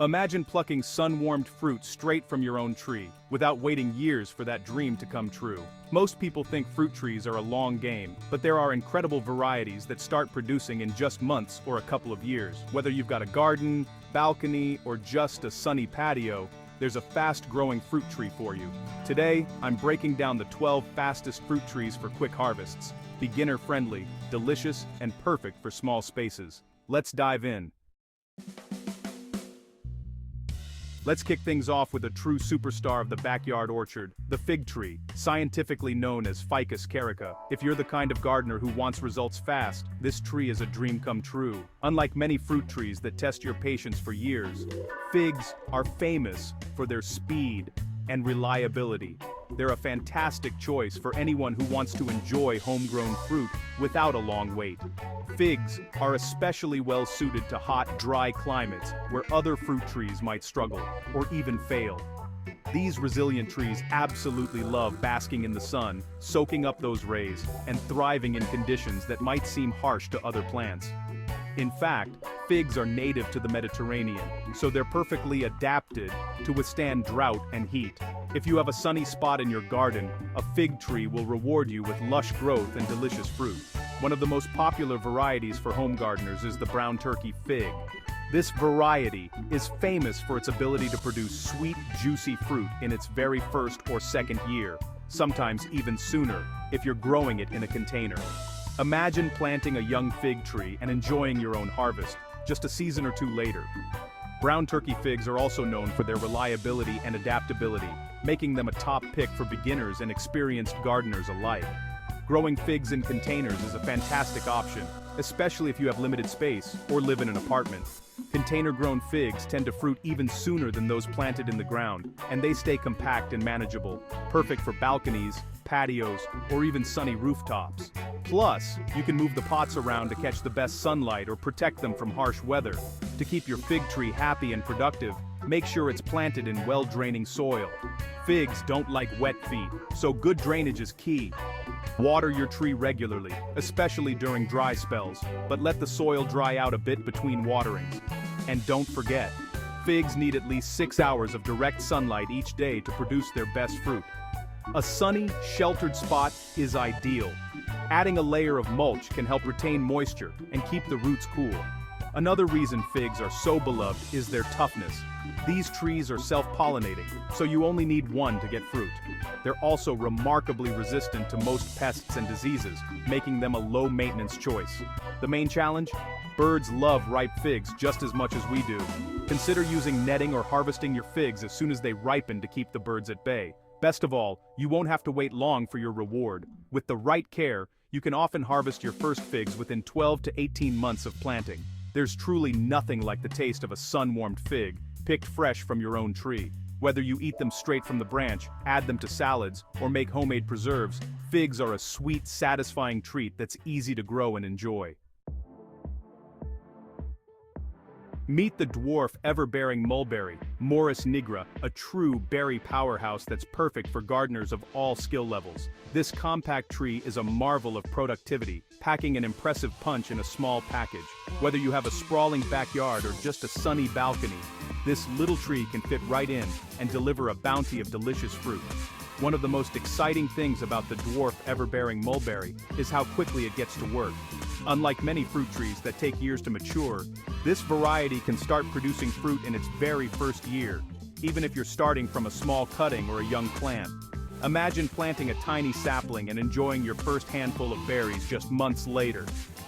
Imagine plucking sun-warmed fruit straight from your own tree, without waiting years for that dream to come true. Most people think fruit trees are a long game, but there are incredible varieties that start producing in just months or a couple of years. Whether you've got a garden, balcony, or just a sunny patio, there's a fast-growing fruit tree for you. Today, I'm breaking down the 12 fastest fruit trees for quick harvests. Beginner-friendly, delicious, and perfect for small spaces. Let's dive in. Let's kick things off with a true superstar of the backyard orchard, the fig tree, scientifically known as Ficus carica. If you're the kind of gardener who wants results fast, this tree is a dream come true. Unlike many fruit trees that test your patience for years, figs are famous for their speed and reliability. They're a fantastic choice for anyone who wants to enjoy homegrown fruit without a long wait. Figs are especially well suited to hot, dry climates where other fruit trees might struggle or even fail. These resilient trees absolutely love basking in the sun, soaking up those rays, and thriving in conditions that might seem harsh to other plants. In fact, figs are native to the Mediterranean, so they're perfectly adapted to withstand drought and heat. If you have a sunny spot in your garden, a fig tree will reward you with lush growth and delicious fruit. One of the most popular varieties for home gardeners is the brown turkey fig. This variety is famous for its ability to produce sweet, juicy fruit in its very first or second year, sometimes even sooner, if you're growing it in a container. Imagine planting a young fig tree and enjoying your own harvest, just a season or two later. Brown turkey figs are also known for their reliability and adaptability, making them a top pick for beginners and experienced gardeners alike. Growing figs in containers is a fantastic option, especially if you have limited space or live in an apartment. Container-grown figs tend to fruit even sooner than those planted in the ground, and they stay compact and manageable, perfect for balconies, patios, or even sunny rooftops. Plus, you can move the pots around to catch the best sunlight or protect them from harsh weather. To keep your fig tree happy and productive, make sure it's planted in well-draining soil. Figs don't like wet feet, so good drainage is key. Water your tree regularly, especially during dry spells, but let the soil dry out a bit between waterings. And don't forget, figs need at least 6 hours of direct sunlight each day to produce their best fruit. A sunny, sheltered spot is ideal. Adding a layer of mulch can help retain moisture and keep the roots cool. Another reason figs are so beloved is their toughness. These trees are self-pollinating, so you only need one to get fruit. They're also remarkably resistant to most pests and diseases, making them a low-maintenance choice. The main challenge? Birds love ripe figs just as much as we do. Consider using netting or harvesting your figs as soon as they ripen to keep the birds at bay. Best of all, you won't have to wait long for your reward. With the right care, you can often harvest your first figs within 12 to 18 months of planting. There's truly nothing like the taste of a sun-warmed fig, picked fresh from your own tree. Whether you eat them straight from the branch, add them to salads, or make homemade preserves, figs are a sweet, satisfying treat that's easy to grow and enjoy. Meet the dwarf ever-bearing mulberry, Morus nigra, a true berry powerhouse that's perfect for gardeners of all skill levels. This compact tree is a marvel of productivity, packing an impressive punch in a small package. Whether you have a sprawling backyard or just a sunny balcony, this little tree can fit right in and deliver a bounty of delicious fruit. One of the most exciting things about the dwarf ever-bearing mulberry is how quickly it gets to work. Unlike many fruit trees that take years to mature, this variety can start producing fruit in its very first year, even if you're starting from a small cutting or a young plant. Imagine planting a tiny sapling and enjoying your first handful of berries just months later.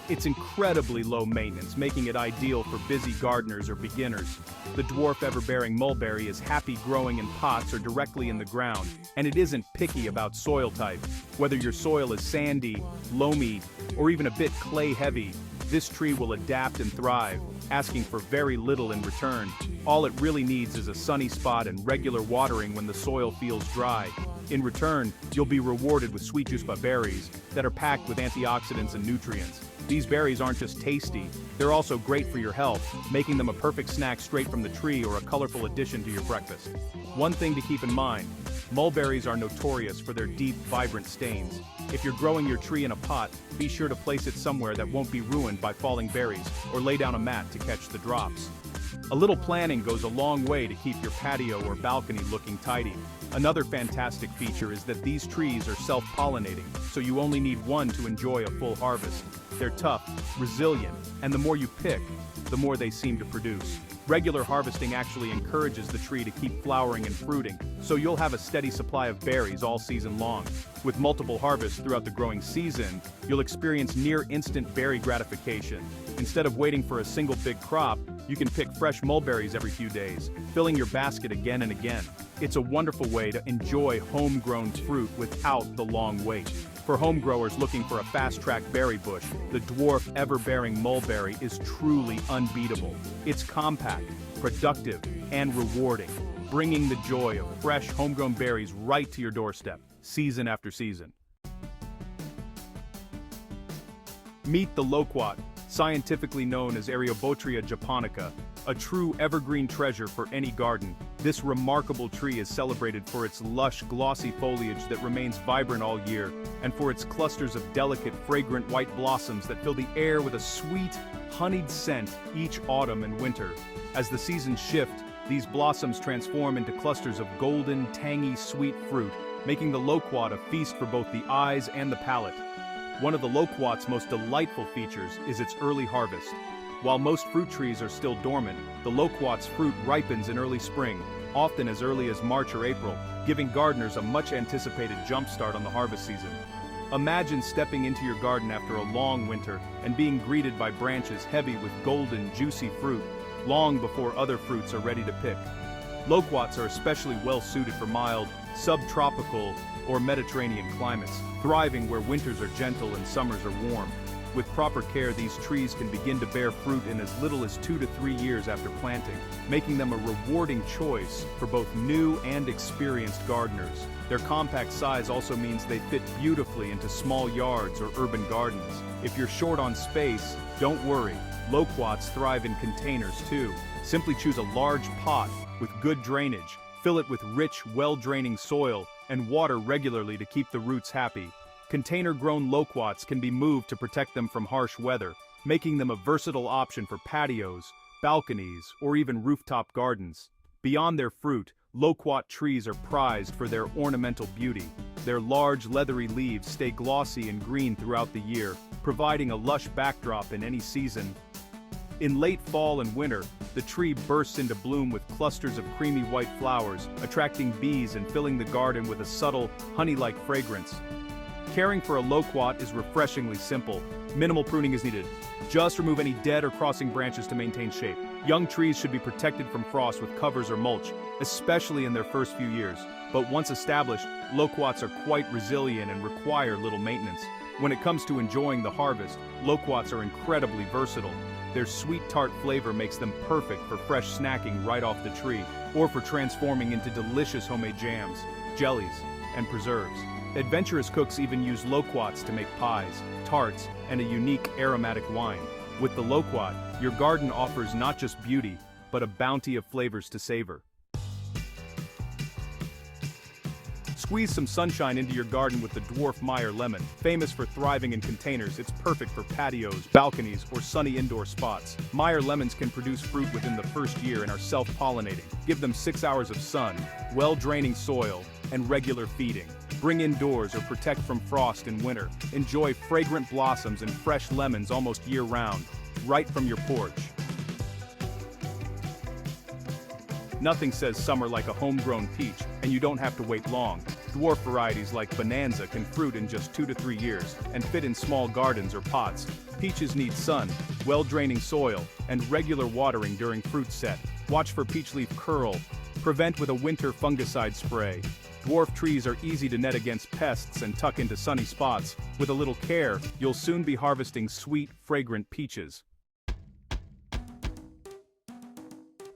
It's incredibly low maintenance, making it ideal for busy gardeners or beginners. The dwarf ever-bearing mulberry is happy growing in pots or directly in the ground, and it isn't picky about soil type. Whether your soil is sandy, loamy, or even a bit clay-heavy, this tree will adapt and thrive, asking for very little in return. All it really needs is a sunny spot and regular watering when the soil feels dry. In return, you'll be rewarded with sweet juice berries that are packed with antioxidants and nutrients. These berries aren't just tasty, they're also great for your health, making them a perfect snack straight from the tree or a colorful addition to your breakfast. One thing to keep in mind, mulberries are notorious for their deep, vibrant stains. If you're growing your tree in a pot, be sure to place it somewhere that won't be ruined by falling berries, or lay down a mat to catch the drops. A little planning goes a long way to keep your patio or balcony looking tidy. Another fantastic feature is that these trees are self-pollinating, so you only need one to enjoy a full harvest. They're tough, resilient, and the more you pick, the more they seem to produce. Regular harvesting actually encourages the tree to keep flowering and fruiting, so you'll have a steady supply of berries all season long. With multiple harvests throughout the growing season, you'll experience near-instant berry gratification. Instead of waiting for a single big crop, you can pick fresh mulberries every few days, filling your basket again and again. It's a wonderful way to enjoy homegrown fruit without the long wait. For home growers looking for a fast-track berry bush, the Dwarf Everbearing mulberry is truly unbeatable. It's compact, productive, and rewarding, bringing the joy of fresh homegrown berries right to your doorstep, season after season. Meet the Loquat, scientifically known as Aromatic japonica, a true evergreen treasure for any garden. This remarkable tree is celebrated for its lush, glossy foliage that remains vibrant all year, and for its clusters of delicate, fragrant white blossoms that fill the air with a sweet, honeyed scent each autumn and winter. As the seasons shift, these blossoms transform into clusters of golden, tangy, sweet fruit, making the loquat a feast for both the eyes and the palate. One of the loquat's most delightful features is its early harvest. While most fruit trees are still dormant, the loquat's fruit ripens in early spring, often as early as March or April, giving gardeners a much-anticipated jumpstart on the harvest season. Imagine stepping into your garden after a long winter and being greeted by branches heavy with golden, juicy fruit, long before other fruits are ready to pick. Loquats are especially well-suited for mild, subtropical, or Mediterranean climates, thriving where winters are gentle and summers are warm. With proper care, these trees can begin to bear fruit in as little as 2 to 3 years after planting, making them a rewarding choice for both new and experienced gardeners. Their compact size also means they fit beautifully into small yards or urban gardens. If you're short on space, don't worry. Loquats thrive in containers too. Simply choose a large pot with good drainage, fill it with rich, well-draining soil, and water regularly to keep the roots happy. Container-grown loquats can be moved to protect them from harsh weather, making them a versatile option for patios, balconies, or even rooftop gardens. Beyond their fruit, loquat trees are prized for their ornamental beauty. Their large, leathery leaves stay glossy and green throughout the year, providing a lush backdrop in any season. In late fall and winter, the tree bursts into bloom with clusters of creamy white flowers, attracting bees and filling the garden with a subtle, honey-like fragrance. Caring for a loquat is refreshingly simple. Minimal pruning is needed. Just remove any dead or crossing branches to maintain shape. Young trees should be protected from frost with covers or mulch, especially in their first few years. But once established, loquats are quite resilient and require little maintenance. When it comes to enjoying the harvest, loquats are incredibly versatile. Their sweet tart flavor makes them perfect for fresh snacking right off the tree, or for transforming into delicious homemade jams, jellies, and preserves. Adventurous cooks even use loquats to make pies, tarts, and a unique aromatic wine. With the loquat, your garden offers not just beauty, but a bounty of flavors to savor. Squeeze some sunshine into your garden with the Dwarf Meyer lemon. Famous for thriving in containers, it's perfect for patios, balconies, or sunny indoor spots. Meyer lemons can produce fruit within the first year and are self-pollinating. Give them 6 hours of sun, well-draining soil, and regular feeding. Bring indoors or protect from frost in winter. Enjoy fragrant blossoms and fresh lemons almost year-round, right from your porch. Nothing says summer like a homegrown peach, and you don't have to wait long. Dwarf varieties like Bonanza can fruit in just 2 to 3 years and fit in small gardens or pots. Peaches need sun, well-draining soil, and regular watering during fruit set. Watch for peach leaf curl. Prevent with a winter fungicide spray. Dwarf trees are easy to net against pests and tuck into sunny spots. With a little care, you'll soon be harvesting sweet, fragrant peaches.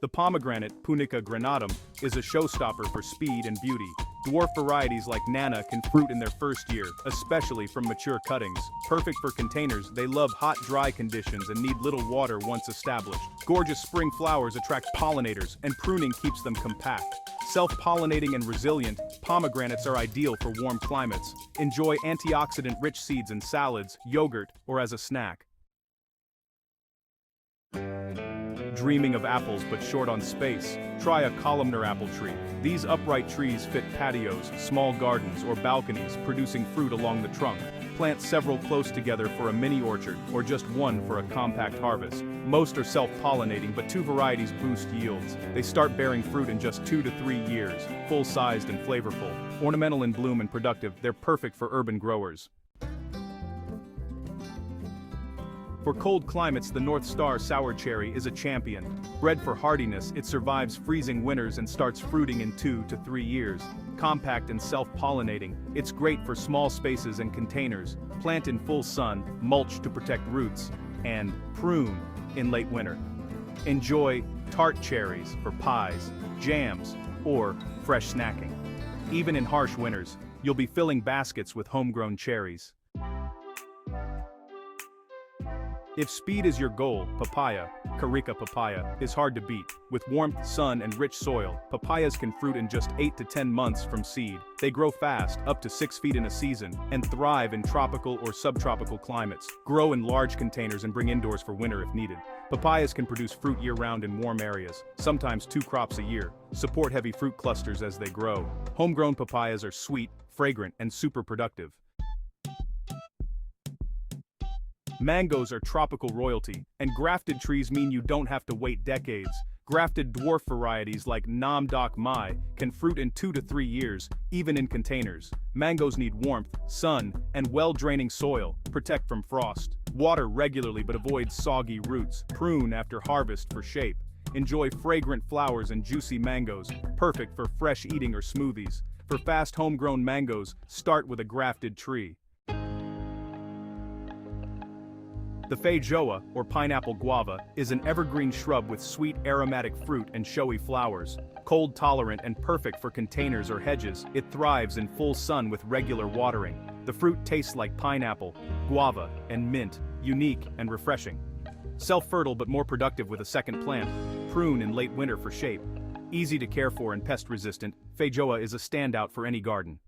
The pomegranate, Punica granatum, is a showstopper for speed and beauty. Dwarf varieties like Nana can fruit in their first year, especially from mature cuttings. Perfect for containers, they love hot, dry conditions and need little water once established. Gorgeous spring flowers attract pollinators, and pruning keeps them compact. Self-pollinating and resilient, pomegranates are ideal for warm climates. Enjoy antioxidant-rich seeds in salads, yogurt, or as a snack. Dreaming of apples but short on space? Try a columnar apple tree. These upright trees fit patios, small gardens, or balconies, producing fruit along the trunk. Plant several close together for a mini orchard, or just one for a compact harvest. Most are self-pollinating, but 2 varieties boost yields. They start bearing fruit in just 2 to 3 years, full-sized and flavorful. Ornamental in bloom and productive, they're perfect for urban growers. For cold climates, the North Star sour cherry is a champion. Bred for hardiness, it survives freezing winters and starts fruiting in 2 to 3 years. Compact and self-pollinating, it's great for small spaces and containers. Plant in full sun, mulch to protect roots, and prune in late winter. Enjoy tart cherries for pies, jams, or fresh snacking. Even in harsh winters, you'll be filling baskets with homegrown cherries. If speed is your goal, papaya, Carica papaya, is hard to beat. With warmth, sun, and rich soil, papayas can fruit in just 8 to 10 months from seed. They grow fast, up to 6 feet in a season, and thrive in tropical or subtropical climates. Grow in large containers and bring indoors for winter if needed. Papayas can produce fruit year-round in warm areas, sometimes 2 crops a year. Support heavy fruit clusters as they grow. Homegrown papayas are sweet, fragrant, and super productive. Mangoes are tropical royalty, and grafted trees mean you don't have to wait decades. Grafted dwarf varieties like Nam Doc Mai can fruit in 2 to 3 years, even in containers. Mangoes need warmth, sun, and well-draining soil. Protect from frost. Water regularly but avoid soggy roots. Prune after harvest for shape. Enjoy fragrant flowers and juicy mangoes, perfect for fresh eating or smoothies. For fast homegrown mangoes, start with a grafted tree. The Feijoa, or pineapple guava, is an evergreen shrub with sweet aromatic fruit and showy flowers. Cold tolerant and perfect for containers or hedges, it thrives in full sun with regular watering. The fruit tastes like pineapple, guava, and mint, unique and refreshing. Self-fertile but more productive with a second plant. Prune in late winter for shape. Easy to care for and pest-resistant, Feijoa is a standout for any garden.